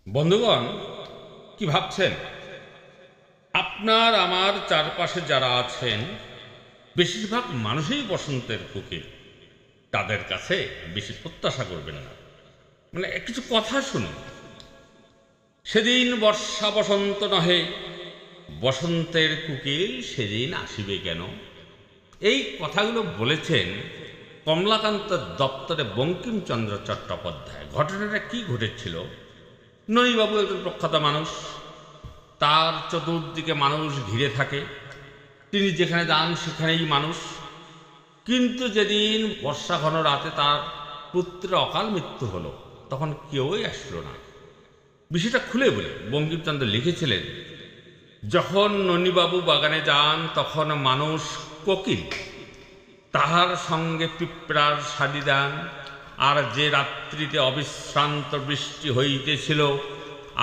বন্ধুগণ, কি ভাবছেন? আপনার আমার চারপাশে যারা আছেন বেশিরভাগ মানুষই বসন্তের কোকিল। তাদের কাছে বেশি প্রত্যাশা করবেন না। কিছু কথা শুনুন। সেদিন বর্ষা বসন্ত নহে, বসন্তের কোকিল সেদিন আসিবে কেন? এই কথাগুলো বলেছেন কমলাকান্ত দপ্তরে বঙ্কিমচন্দ্র চট্টোপাধ্যায়। ঘটনাটা কি ঘটেছিল? ননীবাবু একজন প্রখ্যাত মানুষ, তার চতুর্দিকে মানুষ ঘিরে থাকে, তিনি যেখানে যান সেখানেই মানুষ। কিন্তু যেদিন বর্ষা ঘন রাতে তার পুত্রের অকাল মৃত্যু হলো, তখন কেউই আসলো না। বিষয়টা খুলে বলে বঙ্কিমচন্দ্র লিখেছিলেন, যখন ননীবাবু বাগানে যান তখন মানুষ কোকিল, তাহার সঙ্গে পিঁপড়ার শাড়ি দেন। আর যে রাত্রিতে অবিশ্রান্ত বৃষ্টি হইতেছিল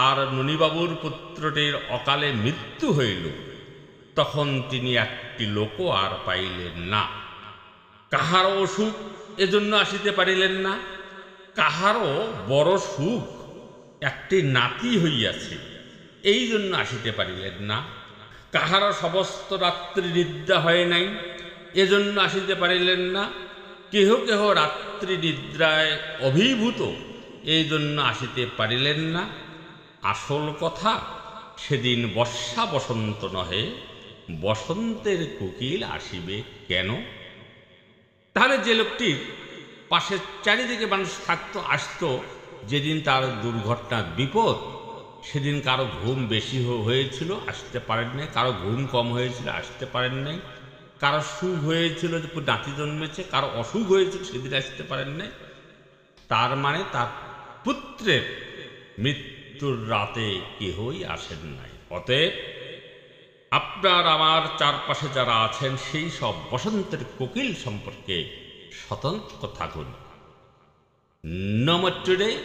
আর ননীবাবুর পুত্রটির অকালে মৃত্যু হইল, তখন তিনি একটি লোকও আর পাইলেন না। কাহারও অসুখ এজন্য আসিতে পারিলেন না, কাহারও বড় সুখ একটি নাতি হইয়াছে এই জন্য আসিতে পারিলেন না, কাহারও সমস্ত রাত্রি নিদ্রা হয় নাই এজন্য আসিতে পারিলেন না, কেহ কেহ রাত্রি নিদ্রায় অভিভূত এই জন্য আসিতে পারিলেন না। আসল কথা, সেদিন বর্ষা বসন্ত নহে, বসন্তের কোকিল আসিবে কেন? তাহলে যে লোকটির পাশে চারিদিকে মানুষ থাকতো, আসতো, যেদিন তার দুর্ঘটনার বিপদ, সেদিন কারো ঘুম বেশি হয়েছিল, আসতে পারেন নাই, কারো ঘুম কম হয়েছিল, আসতে পারেন নাই, কারো সুখ হয়েছিল যে নাতি জন্মেছে, কারো অসুখ হয়েছিল, সেদিন আসতে পারেন নাই। তার মানে তার পুত্রের মৃত্যুর রাতে কেহই আসেন নাই। অতএব আপনার আমার চারপাশে যারা আছেন সেই সব বসন্তের কোকিল সম্পর্কে সতর্ক থাকুন। No more today.